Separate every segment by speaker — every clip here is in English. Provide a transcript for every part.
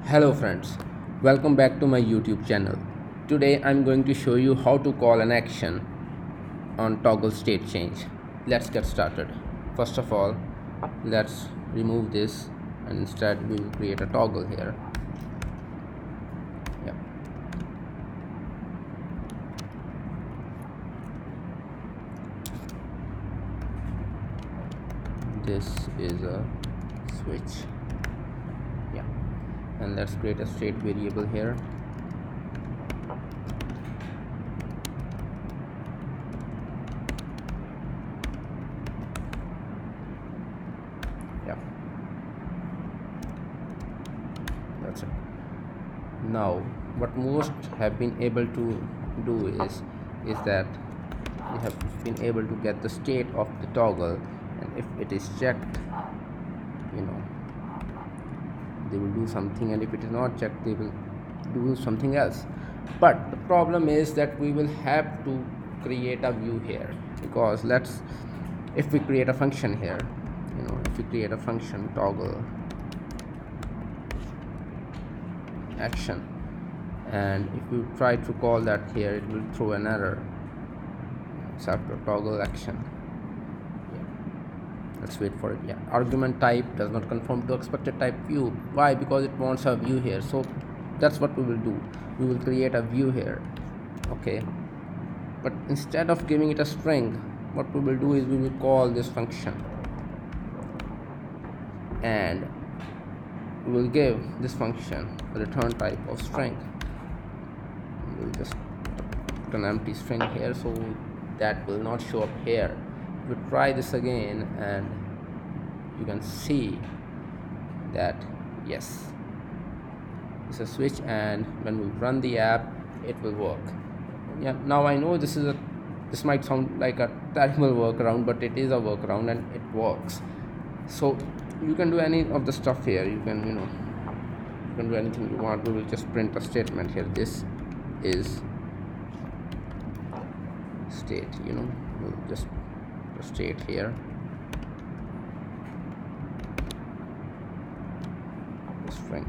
Speaker 1: Hello friends, welcome back to my YouTube channel. Today I'm going to show you how to call an action on toggle state change. Let's get started. First of all, let's remove this and instead we will create a toggle here. Yep. This is a switch. Yeah. And let's create a state variable here. Yeah, that's it. Now what most have been able to do is that we have been able to get the state of the toggle, and if it is checked, you know, they will do something, and if it is not checked, they will do something else. But the problem is that we will have to create a view here, because if we create a function here, if we create a function toggle action, and if you try to call that here, it will throw an error. It's after toggle action. Let's wait for it. Yeah, argument type does not conform to expected type view. Why? Because it wants a view here. So that's what we will do. We will create a view here. Okay, but instead of giving it a string, what we will do is we will call this function, and we will give this function a return type of string. We will just put an empty string here, so that will not show up here. We try this again, and you can see that yes, it's a switch, and when we run the app, it will work. Yeah, now I know this might sound like a terrible workaround, but it is a workaround and it works. So you can do any of the stuff here. You can do anything you want. We will just print a statement here. This is state. We'll just put state here. String.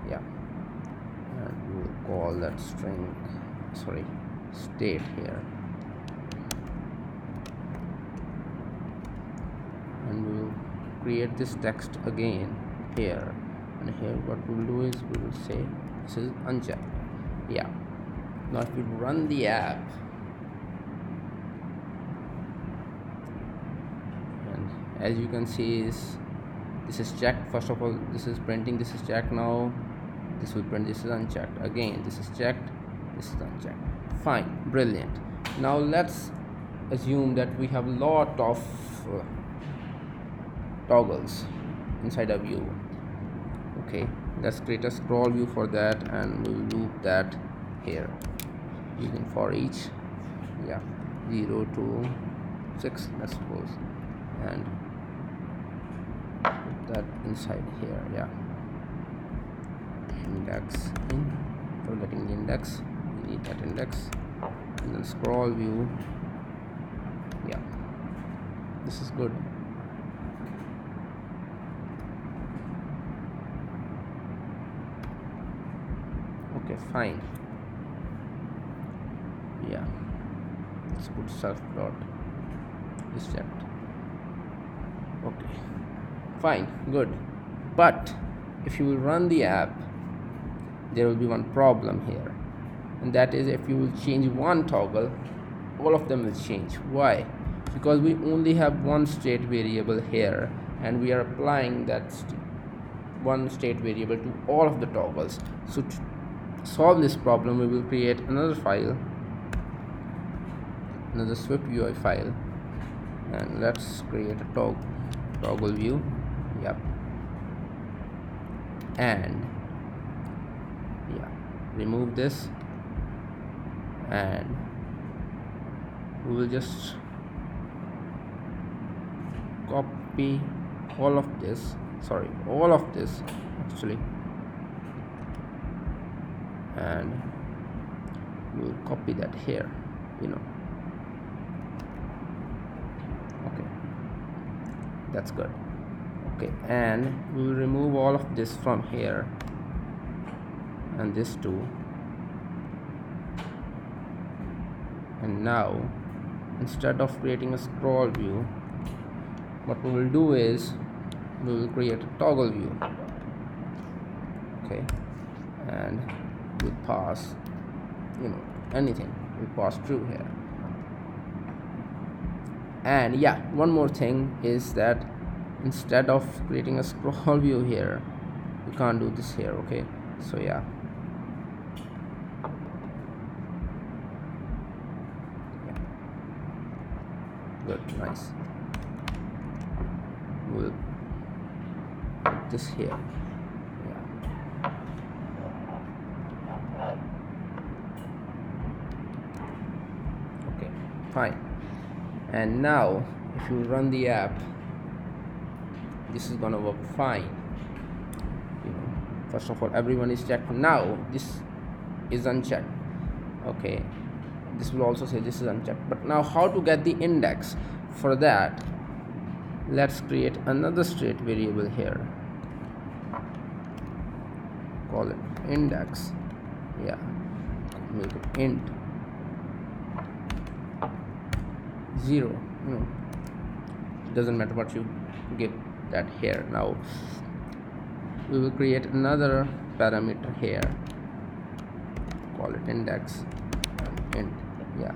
Speaker 1: Yeah, and we will call that state here, and we will create this text again here, and here what we will do is we will say this is unchecked. Yeah, now if we run the app, and as you can see this is checked. First of all, this is printing, this is checked. Now this will print, this is unchecked. Again, this is checked, this is unchecked. Fine, brilliant. Now let's assume that we have a lot of toggles inside a view. Okay, let's create a scroll view for that, and we will loop that here using for each. Yeah, 0 to 6, let's suppose, and put that inside here. Yeah, index in, forgetting the index, we need that index, and then scroll view. Yeah, this is good. Okay, fine. Yeah, let's put self dot is checked. Okay, fine, good. But if you will run the app, there will be one problem here, and that is if you will change one toggle, all of them will change. Why? Because we only have one state variable here, and we are applying that one state variable to all of the toggles. So to solve this problem, we will create another file, another SwiftUI file, and let's create a toggle view. Yep, and yeah, remove this, and we will just copy all of this actually, and we'll copy that here. Okay, that's good. Okay, and we will remove all of this from here, and this two. And now instead of creating a scroll view, what we will do is we will create a toggle view. Okay, and we'll pass anything, we'll pass through here. And yeah, one more thing is that instead of creating a scroll view here, we can't do this here. Okay, so yeah, good, nice. We'll put this here. Yeah, okay, fine. And now if you run the app, this is gonna work fine. First of all, everyone is checked. Now this is unchecked. Okay, this will also say this is unchecked. But now how to get the index? For that, let's create another state variable here, call it index. Yeah, make it int 0. It doesn't matter what you give that here. Now we will create another parameter here, call it index and int. Yeah,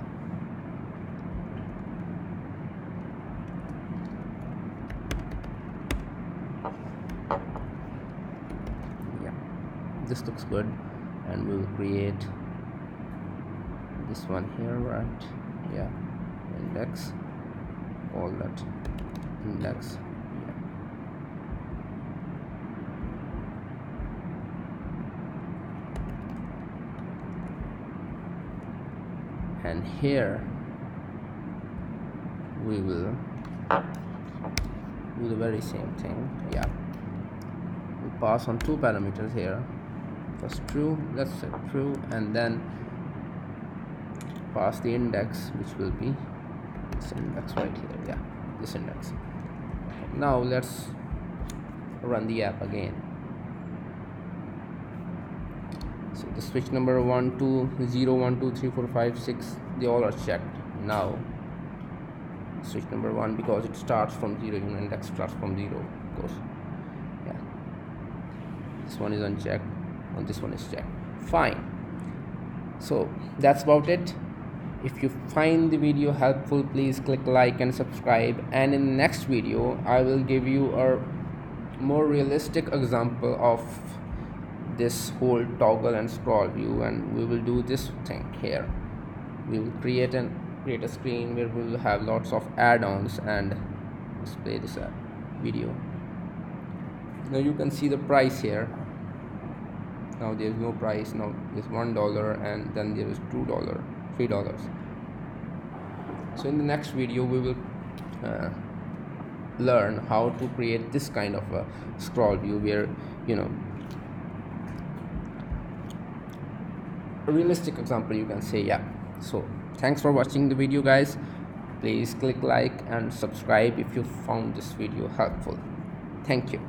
Speaker 1: this looks good. And we will create this one here, right? Yeah, index, call that index. And here we will do the very same thing. Yeah, we pass on two parameters here. First true, let's set true, and then pass the index, which will be this index right here. Yeah, this index. Now let's run the app again. So the switch number 1, 2, 0, 1, 2, 3, 4, 5, 6, they all are checked. Now switch number 1, because it starts from 0, index starts from 0, of course. Yeah, this one is unchecked and this one is checked. Fine. So that's about it. If you find the video helpful, please click like and subscribe, and in the next video I will give you a more realistic example of this whole toggle and scroll view, and we will do this thing here. We will create a screen where we will have lots of add-ons, and let's play this video. Now you can see the price here. Now there is no price. Now there's $1, and then there is $2, $3. So in the next video we will learn how to create this kind of a scroll view where a realistic example, you can say. Yeah, so thanks for watching the video, guys. Please click like and subscribe if you found this video helpful. Thank you.